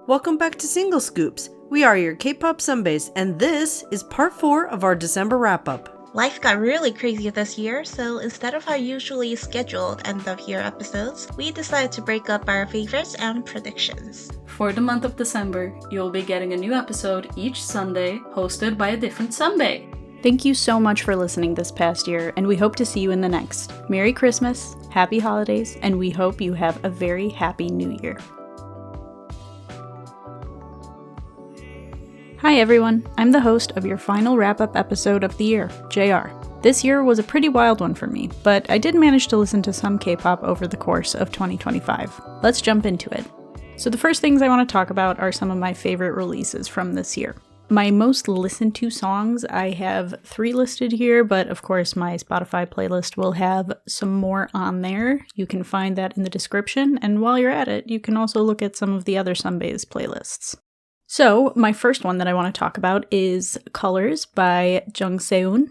Welcome back to Single Scoops. We are your K-Pop Sundaes, and this is part 4 of our December wrap-up. Life got really crazy this year, so instead of our usually scheduled end-of-year episodes, we decided to break up our favorites and predictions. For the month of December, you'll be getting a new episode each Sunday, hosted by a different Sunbae. Thank you so much for listening this past year, and we hope to see you in the next. Merry Christmas, Happy Holidays, and we hope you have a very happy New Year. Hi everyone, I'm the host of your final wrap-up episode of the year, JR. This year was a pretty wild one for me, but I did manage to listen to some K-pop over the course of 2025. Let's jump into it. So the first things I want to talk about are some of my favorite releases from this year. My most listened to songs, I have 3 listed here, but of course my Spotify playlist will have some more on there. You can find that in the description, and while you're at it, you can also look at some of the other Sunbaes playlists. So, my first one that I want to talk about is Colors by Jung Se-eun.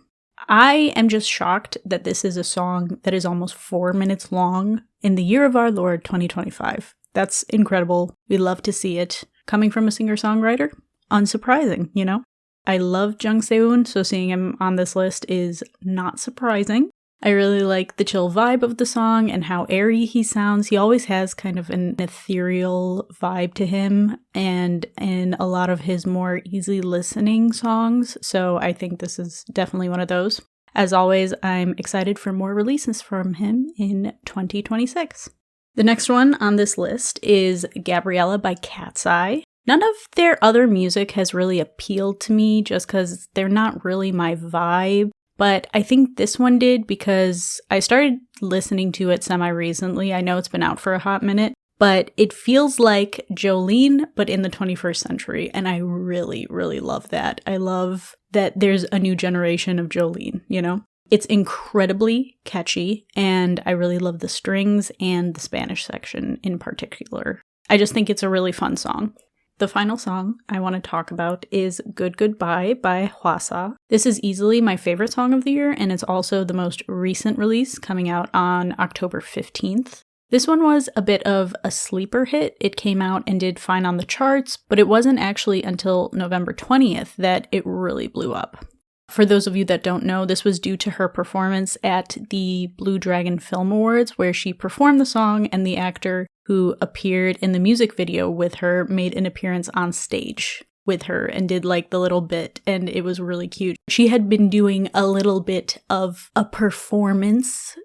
I am just shocked that this is a song that is almost 4 minutes long in the year of our Lord 2025. That's incredible. We love to see it. Coming from a singer-songwriter, unsurprising, you know? I love Jung Se-eun, so seeing him on this list is not surprising. I really like the chill vibe of the song and how airy he sounds. He always has kind of an ethereal vibe to him, and in a lot of his more easy listening songs, so I think this is definitely one of those. As always, I'm excited for more releases from him in 2026. The next one on this list is Gabriella by Cat's Eye. None of their other music has really appealed to me just because they're not really my vibe. But I think this one did because I started listening to it semi-recently. I know it's been out for a hot minute, but it feels like Jolene, but in the 21st century. And I really, really love that. I love that there's a new generation of Jolene, you know? It's incredibly catchy, and I really love the strings and the Spanish section in particular. I just think it's a really fun song. The final song I want to talk about is Good Goodbye by Hwasa. This is easily my favorite song of the year, and it's also the most recent release, coming out on October 15th. This one was a bit of a sleeper hit. It came out and did fine on the charts, but it wasn't actually until November 20th that it really blew up. For those of you that don't know, this was due to her performance at the Blue Dragon Film Awards, where she performed the song and the actor who appeared in the music video with her made an appearance on stage with her and did like the little bit, and it was really cute. She had been doing a little bit of a performance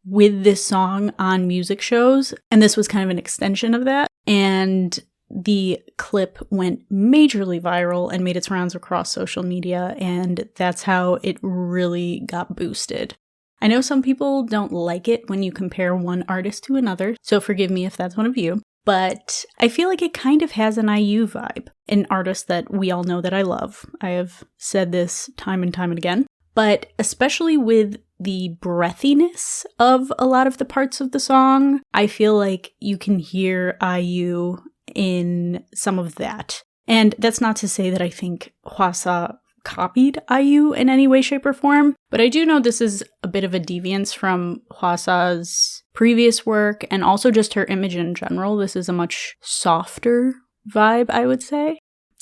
with this song on music shows, and this was kind of an extension of that, and the clip went majorly viral and made its rounds across social media, and that's how it really got boosted. I know some people don't like it when you compare one artist to another, so forgive me if that's one of you, but I feel like it kind of has an IU vibe, an artist that we all know that I love. I have said this time and time and again, but especially with the breathiness of a lot of the parts of the song, I feel like you can hear IU in some of that. And that's not to say that I think Hwasa copied IU in any way, shape, or form, but I do know this is a bit of a deviance from Hwasa's previous work and also just her image in general. This is a much softer vibe, I would say.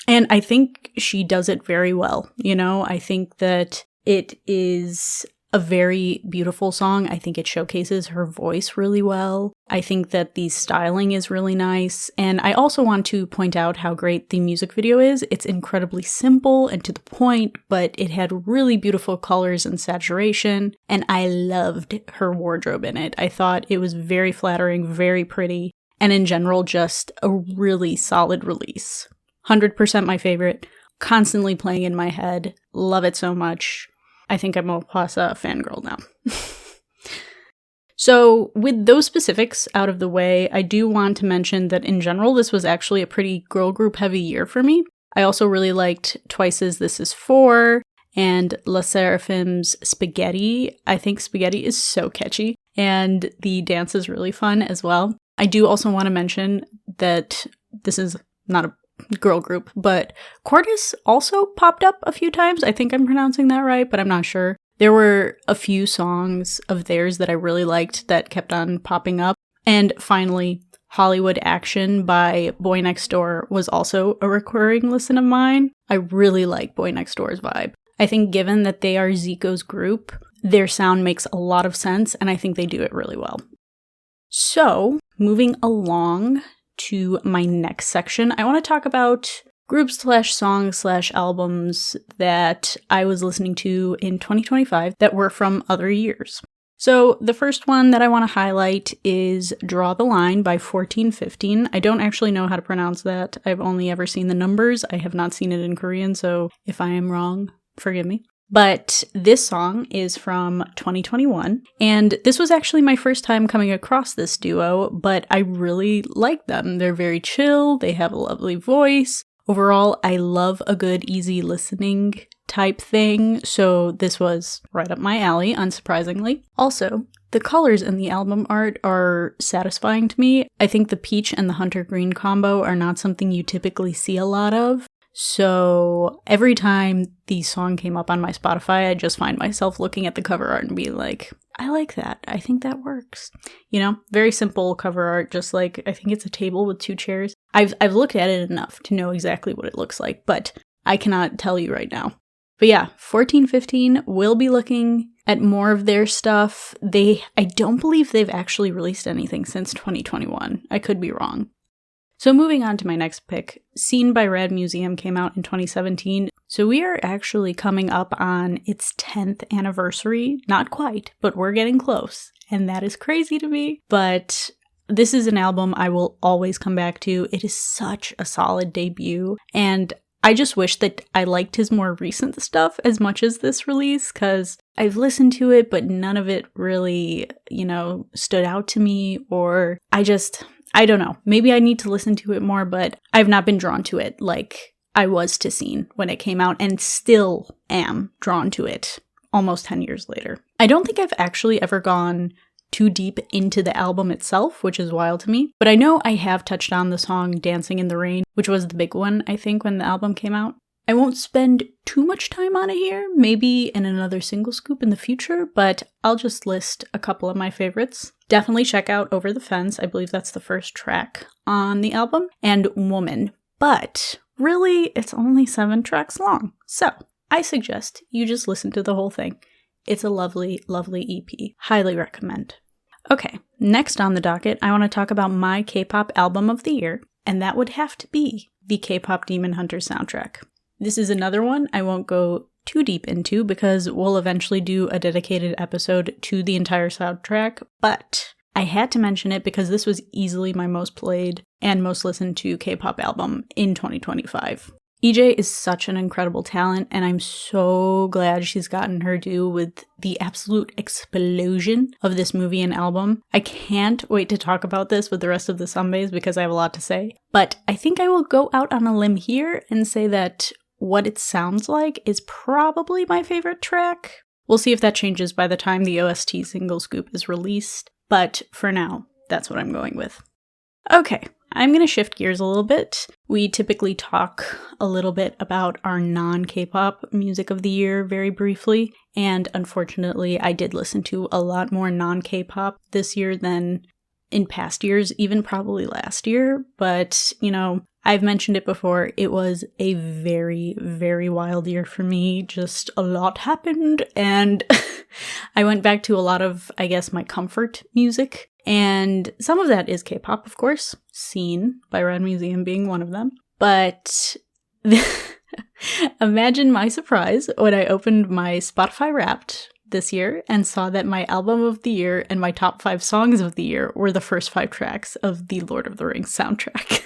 And I think she does it very well, you know? I think that it is a very beautiful song. I think it showcases her voice really well. I think that the styling is really nice. And I also want to point out how great the music video is. It's incredibly simple and to the point, but it had really beautiful colors and saturation. And I loved her wardrobe in it. I thought it was very flattering, very pretty, and in general, just a really solid release. 100% my favorite. Constantly playing in my head. Love it so much. I think I'm a Hwasa fangirl now. So with those specifics out of the way, I do want to mention that in general, this was actually a pretty girl group heavy year for me. I also really liked Twice's This Is For and La Seraphim's Spaghetti. I think Spaghetti is so catchy and the dance is really fun as well. I do also want to mention that this is not a girl group, but Quartus also popped up a few times. I think I'm pronouncing that right, but I'm not sure. There were a few songs of theirs that I really liked that kept on popping up. And finally, Hollywood Action by Boy Next Door was also a recurring listen of mine. I really like Boy Next Door's vibe. I think given that they are Zico's group, their sound makes a lot of sense, and I think they do it really well. So, moving along to my next section, I want to talk about groups/songs/albums that I was listening to in 2025 that were from other years. So the first one that I want to highlight is Draw the Line by 1415. I don't actually know how to pronounce that. I've only ever seen the numbers. I have not seen it in Korean, so if I am wrong, forgive me. But this song is from 2021, and this was actually my first time coming across this duo, but I really like them. They're very chill, they have a lovely voice. Overall, I love a good, easy listening type thing, so this was right up my alley, unsurprisingly. Also, the colors in the album art are satisfying to me. I think the peach and the hunter green combo are not something you typically see a lot of. So every time the song came up on my Spotify, I just find myself looking at the cover art and being like, I like that. I think that works. You know, very simple cover art, just like, I think it's a table with 2 chairs. I've looked at it enough to know exactly what it looks like, but I cannot tell you right now. But yeah, 1415 will be looking at more of their stuff. I don't believe they've actually released anything since 2021. I could be wrong. So moving on to my next pick, Seen by Rad Museum came out in 2017. So we are actually coming up on its 10th anniversary. Not quite, but we're getting close. And that is crazy to me. But this is an album I will always come back to. It is such a solid debut. And I just wish that I liked his more recent stuff as much as this release, because I've listened to it, but none of it really, stood out to me, or I don't know. Maybe I need to listen to it more, but I've not been drawn to it like I was to Seen when it came out, and still am drawn to it almost 10 years later. I don't think I've actually ever gone too deep into the album itself, which is wild to me, but I know I have touched on the song Dancing in the Rain, which was the big one, I think, when the album came out. I won't spend too much time on it here, maybe in another single scoop in the future, but I'll just list a couple of my favorites. Definitely check out Over the Fence, I believe that's the first track on the album, and Woman. But really, it's only 7 tracks long, so I suggest you just listen to the whole thing. It's a lovely, lovely EP. Highly recommend. Okay, next on the docket, I want to talk about my K-pop album of the year, and that would have to be the K-pop Demon Hunter soundtrack. This is another one I won't go too deep into because we'll eventually do a dedicated episode to the entire soundtrack, but I had to mention it because this was easily my most played and most listened to K-pop album in 2025. EJ is such an incredible talent, and I'm so glad she's gotten her due with the absolute explosion of this movie and album. I can't wait to talk about this with the rest of the Sunbaes because I have a lot to say, but I think I will go out on a limb here and say that What It Sounds Like is probably my favorite track. We'll see if that changes by the time the OST single scoop is released, but for now, that's what I'm going with. Okay, I'm going to shift gears a little bit. We typically talk a little bit about our non-K-pop music of the year very briefly, and unfortunately, I did listen to a lot more non-K-pop this year than in past years, even probably last year, but, I've mentioned it before, it was a very, very wild year for me. Just a lot happened, and I went back to a lot of, I guess, my comfort music. And some of that is K-pop, of course, Seen by Rad Museum being one of them. But imagine my surprise when I opened my Spotify Wrapped this year and saw that my album of the year and my top 5 songs of the year were the first 5 tracks of the Lord of the Rings soundtrack.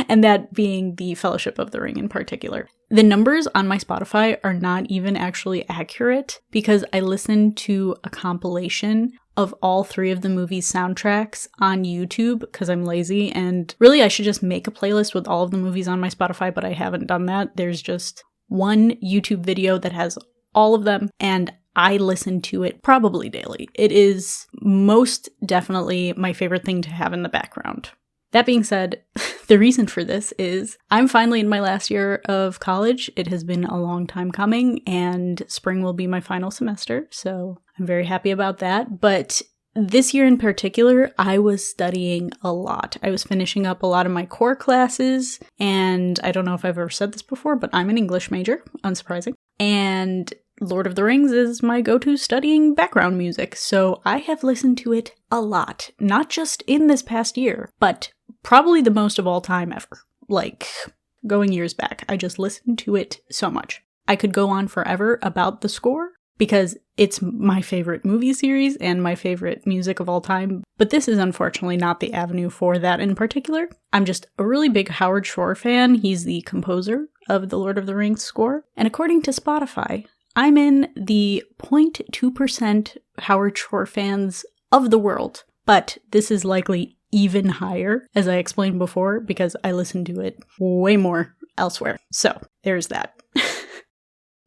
And that being the Fellowship of the Ring in particular. The numbers on my Spotify are not even actually accurate because I listened to a compilation of all 3 of the movie's soundtracks on YouTube because I'm lazy, and really I should just make a playlist with all of the movies on my Spotify, but I haven't done that. There's just one YouTube video that has all of them, and I listen to it probably daily. It is most definitely my favorite thing to have in the background. That being said, the reason for this is I'm finally in my last year of college. It has been a long time coming, and spring will be my final semester, so I'm very happy about that. But this year in particular, I was studying a lot. I was finishing up a lot of my core classes, and I don't know if I've ever said this before, but I'm an English major, unsurprising. And Lord of the Rings is my go-to studying background music, so I have listened to it a lot. Not just in this past year, but probably the most of all time ever. Like, going years back, I just listened to it so much. I could go on forever about the score, because it's my favorite movie series and my favorite music of all time, but this is unfortunately not the avenue for that in particular. I'm just a really big Howard Shore fan. He's the composer of the Lord of the Rings score, and according to Spotify, I'm in the 0.2% Howard Shore fans of the world, but this is likely even higher, as I explained before, because I listen to it way more elsewhere. So, there's that.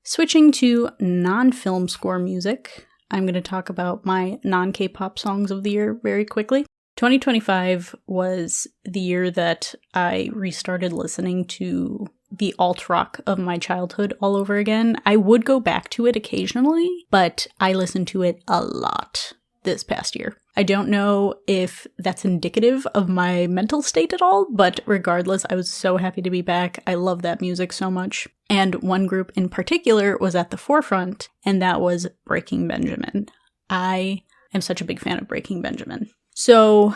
Switching to non-film score music, I'm going to talk about my non-K-pop songs of the year very quickly. 2025 was the year that I restarted listening to the alt rock of my childhood all over again. I would go back to it occasionally, but I listened to it a lot this past year. I don't know if that's indicative of my mental state at all, but regardless, I was so happy to be back. I love that music so much. And one group in particular was at the forefront, and that was Breaking Benjamin. I am such a big fan of Breaking Benjamin. So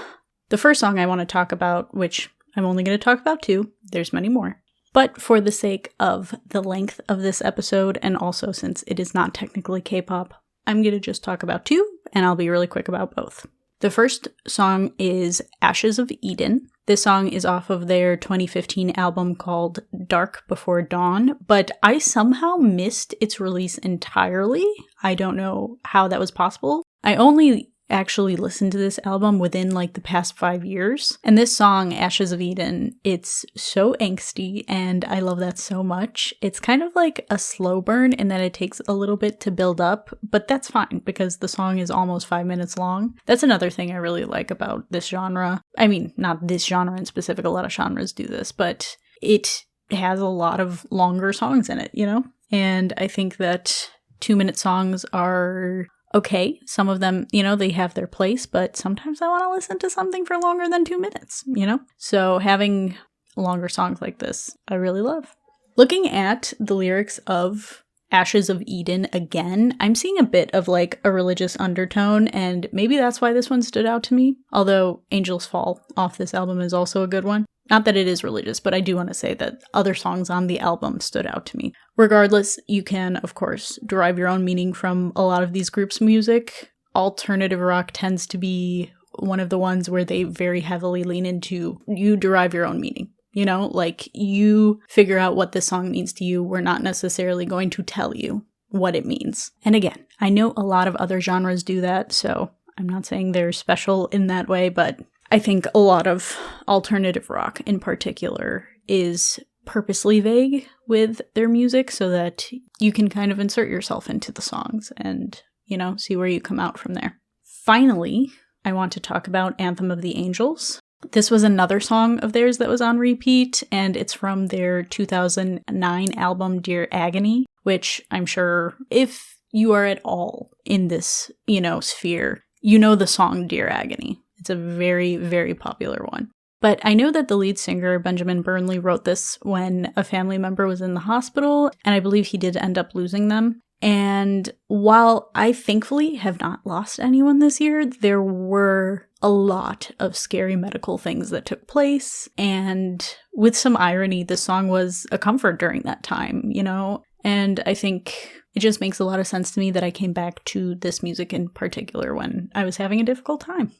the first song I want to talk about, which I'm only going to talk about two, there's many more. But for the sake of the length of this episode, and also since it is not technically K-pop, I'm going to just talk about two, and I'll be really quick about both. The first song is Ashes of Eden. This song is off of their 2015 album called Dark Before Dawn, but I somehow missed its release entirely. I don't know how that was possible. I only actually listened to this album within like the past 5 years. And this song, Ashes of Eden, it's so angsty and I love that so much. It's kind of like a slow burn in that it takes a little bit to build up, but that's fine because the song is almost 5 minutes long. That's another thing I really like about this genre. I mean, not this genre in specific, a lot of genres do this, but it has a lot of longer songs in it, you know? And I think that 2-minute songs are okay. Some of them, you know, they have their place, but sometimes I want to listen to something for longer than 2 minutes, you know? So having longer songs like this, I really love. Looking at the lyrics of Ashes of Eden again, I'm seeing a bit of like a religious undertone, and maybe that's why this one stood out to me. Although Angels Fall off this album is also a good one. Not that it is religious, but I do want to say that other songs on the album stood out to me. Regardless, you can, of course, derive your own meaning from a lot of these groups' music. Alternative rock tends to be one of the ones where they very heavily lean into you derive your own meaning. You know, like you figure out what this song means to you. We're not necessarily going to tell you what it means. And again, I know a lot of other genres do that, so I'm not saying they're special in that way, but I think a lot of alternative rock in particular is purposely vague with their music so that you can kind of insert yourself into the songs and, you know, see where you come out from there. Finally, I want to talk about Anthem of the Angels. This was another song of theirs that was on repeat, and it's from their 2009 album Dear Agony, which I'm sure if you are at all in this, you know, sphere, you know the song Dear Agony. It's a very, very popular one. But I know that the lead singer, Benjamin Burnley, wrote this when a family member was in the hospital, and I believe he did end up losing them. And while I thankfully have not lost anyone this year, there were a lot of scary medical things that took place. And with some irony, the song was a comfort during that time, you know? And I think it just makes a lot of sense to me that I came back to this music in particular when I was having a difficult time.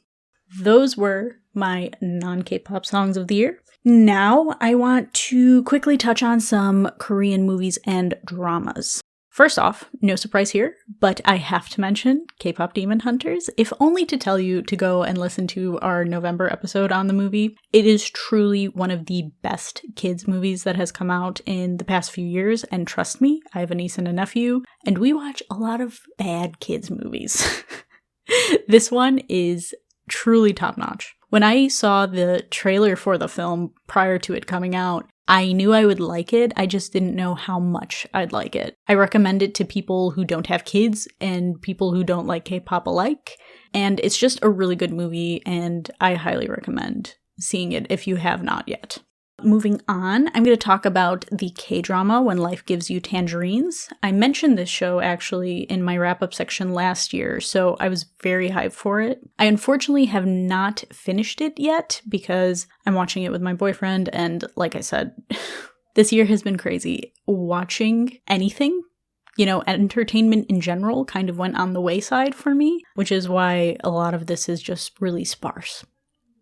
Those were my non-K-pop songs of the year. Now I want to quickly touch on some Korean movies and dramas. First off, no surprise here, but I have to mention K-Pop Demon Hunters, if only to tell you to go and listen to our November episode on the movie. It is truly one of the best kids movies that has come out in the past few years, and trust me, I have a niece and a nephew, and we watch a lot of bad kids movies. This one is truly top-notch. When I saw the trailer for the film prior to it coming out, I knew I would like it, I just didn't know how much I'd like it. I recommend it to people who don't have kids and people who don't like K-pop alike, And it's just a really good movie, and I highly recommend seeing it if you have not yet. Moving on, I'm going to talk about the K-drama When Life Gives You Tangerines. I mentioned this show actually in my wrap-up section last year, so I was very hyped for it. I unfortunately have not finished it yet because I'm watching it with my boyfriend, and like I said, this year has been crazy. Watching anything, entertainment in general kind of went on the wayside for me, which is why a lot of this is just really sparse.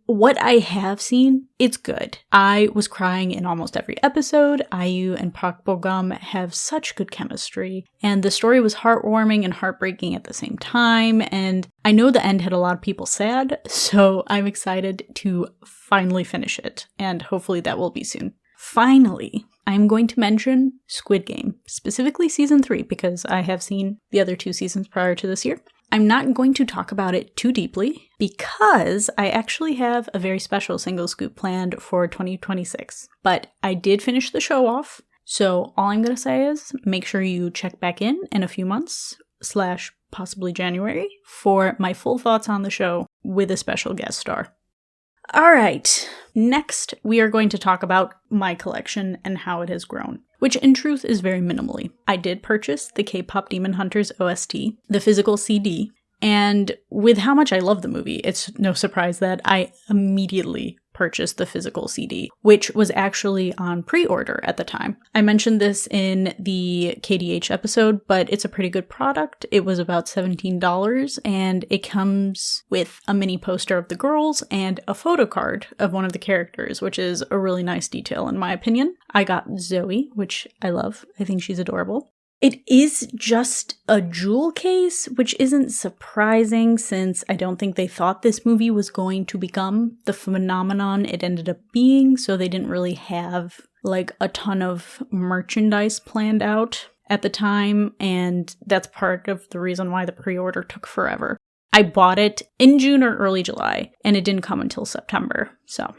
What I have seen, it's good. I was crying in almost every episode. IU and Park Bo-gum have such good chemistry, and the story was heartwarming and heartbreaking at the same time, and I know the end had a lot of people sad, so I'm excited to finally finish it, and hopefully that will be soon. Finally, I'm going to mention Squid Game, specifically season 3, because I have seen the other 2 seasons prior to this year. I'm not going to talk about it too deeply because I actually have a very special single scoop planned for 2026. But I did finish the show off, so all I'm going to say is make sure you check back in a few months / possibly January for my full thoughts on the show with a special guest star. All right, next we are going to talk about my collection and how it has grown, which in truth is very minimally. I did purchase the K-Pop Demon Hunters OST, the physical CD, and with how much I love the movie, it's no surprise that I immediately purchased the physical CD, which was actually on pre-order at the time. I mentioned this in the KDH episode, but it's a pretty good product. It was about $17, and it comes with a mini poster of the girls and a photo card of one of the characters, which is a really nice detail in my opinion. I got Zoe, which I love. I think she's adorable. It is just a jewel case, which isn't surprising since I don't think they thought this movie was going to become the phenomenon it ended up being, so they didn't really have a ton of merchandise planned out at the time, and that's part of the reason why the pre-order took forever. I bought it in June or early July, and it didn't come until September, so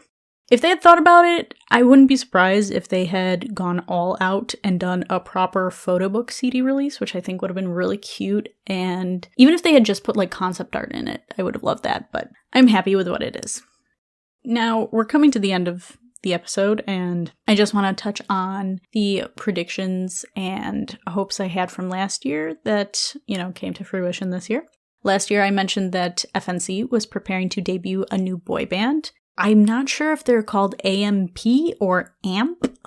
if they had thought about it, I wouldn't be surprised if they had gone all out and done a proper photo book CD release, which I think would have been really cute. And even if they had just put concept art in it, I would have loved that, but I'm happy with what it is. Now, we're coming to the end of the episode, and I just want to touch on the predictions and hopes I had from last year that, came to fruition this year. Last year, I mentioned that FNC was preparing to debut a new boy band. I'm not sure if they're called AMP or AMP,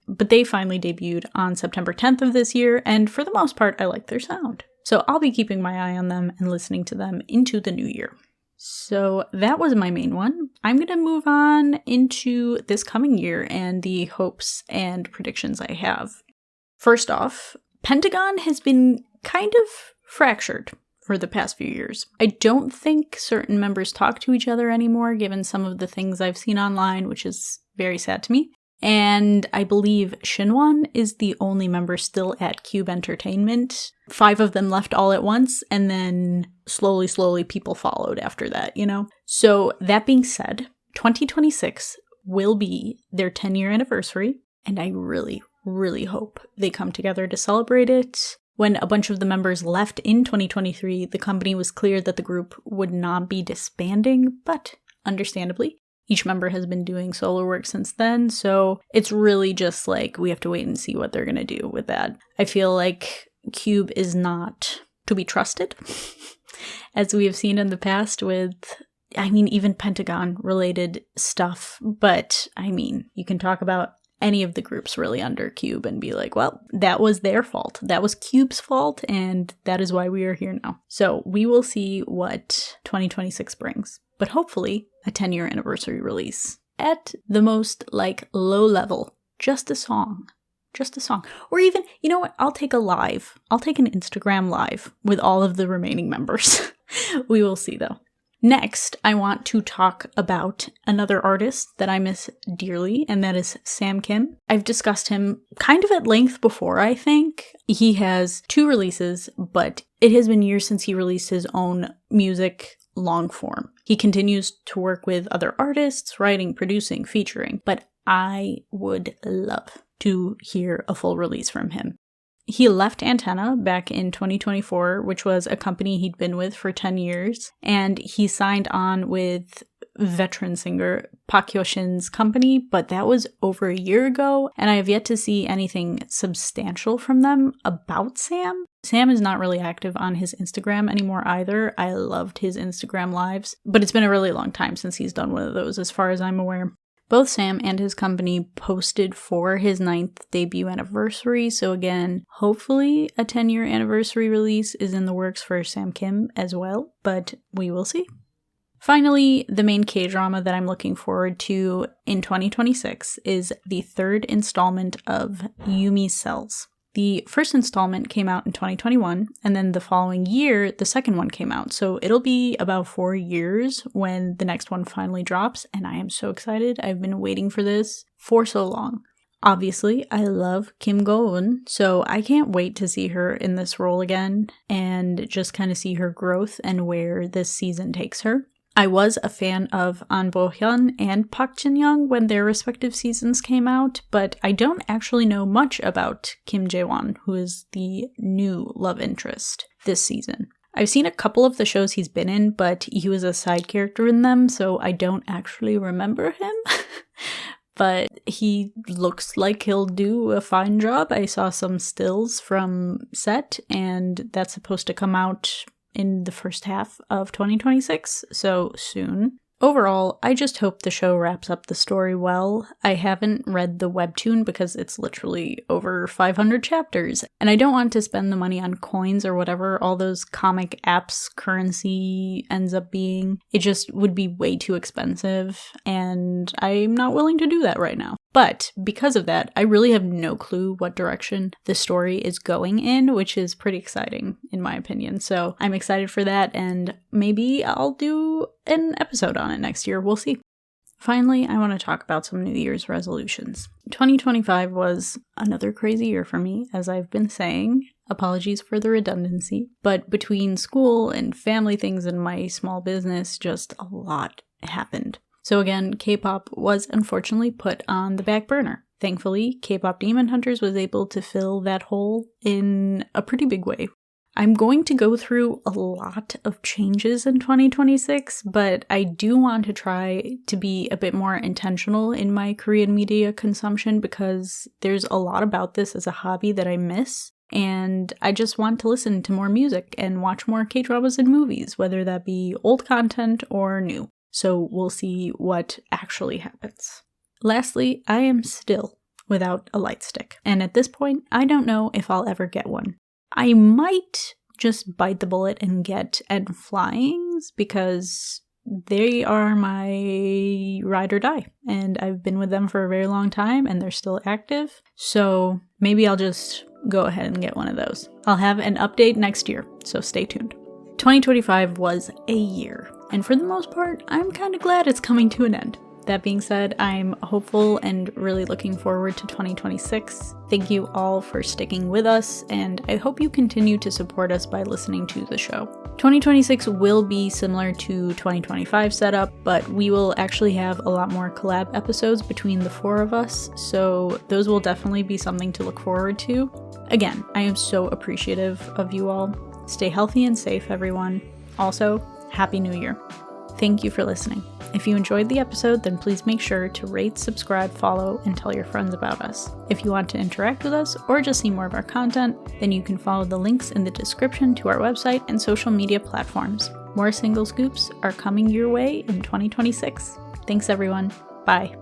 but they finally debuted on September 10th of this year, and for the most part, I like their sound. So I'll be keeping my eye on them and listening to them into the new year. So that was my main one. I'm going to move on into this coming year and the hopes and predictions I have. First off, Pentagon has been kind of fractured for the past few years. I don't think certain members talk to each other anymore, given some of the things I've seen online, which is very sad to me. And I believe Shinwon is the only member still at Cube Entertainment. 5 of them left all at once, and then slowly people followed after that, So that being said, 2026 will be their 10-year anniversary, and I really, really hope they come together to celebrate it. When a bunch of the members left in 2023, the company was clear that the group would not be disbanding, but understandably, each member has been doing solo work since then, so it's really just we have to wait and see what they're going to do with that. I feel like Cube is not to be trusted, as we have seen in the past with, even Pentagon-related stuff, but, you can talk about any of the groups really under Cube and be well, that was their fault. That was Cube's fault, and that is why we are here now. So we will see what 2026 brings, but hopefully a 10-year anniversary release. At the most, low level, just a song. Or even, you know what, I'll take a live. I'll take an Instagram live with all of the remaining members. We will see, though. Next, I want to talk about another artist that I miss dearly, and that is Sam Kim. I've discussed him kind of at length before, I think. He has 2 releases, but it has been years since he released his own music long form. He continues to work with other artists, writing, producing, featuring, but I would love to hear a full release from him. He left Antenna back in 2024, which was a company he'd been with for 10 years, and he signed on with veteran singer Park Hyo-shin's company, but that was over a year ago, and I have yet to see anything substantial from them about Sam. Sam is not really active on his Instagram anymore either. I loved his Instagram lives, but it's been a really long time since he's done one of those as far as I'm aware. Both Sam and his company posted for his 9th debut anniversary, so again, hopefully a 10-year anniversary release is in the works for Sam Kim as well, but we will see. Finally, the main K-drama that I'm looking forward to in 2026 is the 3rd installment of Yumi Cells. The first installment came out in 2021, and then the following year, the second one came out. So it'll be about 4 years when the next one finally drops, and I am so excited. I've been waiting for this for so long. Obviously, I love Kim Go-eun, so I can't wait to see her in this role again and just kind of see her growth and where this season takes her. I was a fan of An Bo-hyun and Park Jin-young when their respective seasons came out, but I don't actually know much about Kim Jae-won, who is the new love interest this season. I've seen a couple of the shows he's been in, but he was a side character in them, so I don't actually remember him. But he looks like he'll do a fine job. I saw some stills from set, and that's supposed to come out in the first half of 2026, so soon. Overall, I just hope the show wraps up the story well. I haven't read the webtoon because it's literally over 500 chapters, and I don't want to spend the money on coins or whatever all those comic apps currency ends up being. It just would be way too expensive, and I'm not willing to do that right now. But because of that, I really have no clue what direction the story is going in, which is pretty exciting in my opinion. So I'm excited for that, and maybe I'll do an episode on it next year. We'll see. Finally, I want to talk about some New Year's resolutions. 2025 was another crazy year for me, as I've been saying. Apologies for the redundancy. But between school and family things and my small business, just a lot happened. So again, K-pop was unfortunately put on the back burner. Thankfully, K-pop Demon Hunters was able to fill that hole in a pretty big way. I'm going to go through a lot of changes in 2026, but I do want to try to be a bit more intentional in my Korean media consumption because there's a lot about this as a hobby that I miss. And I just want to listen to more music and watch more K-dramas and movies, whether that be old content or new. So we'll see what actually happens. Lastly, I am still without a light stick. And at this point, I don't know if I'll ever get one. I might just bite the bullet and get End Flyings because they are my ride or die. And I've been with them for a very long time and they're still active. So maybe I'll just go ahead and get one of those. I'll have an update next year, so stay tuned. 2025 was a year. And for the most part, I'm kind of glad it's coming to an end. That being said, I'm hopeful and really looking forward to 2026. Thank you all for sticking with us, and I hope you continue to support us by listening to the show. 2026 will be similar to 2025 setup, but we will actually have a lot more collab episodes between the four of us, so those will definitely be something to look forward to. Again, I am so appreciative of you all. Stay healthy and safe, everyone. Also, Happy New Year. Thank you for listening. If you enjoyed the episode, then please make sure to rate, subscribe, follow, and tell your friends about us. If you want to interact with us or just see more of our content, then you can follow the links in the description to our website and social media platforms. More single scoops are coming your way in 2026. Thanks, everyone. Bye.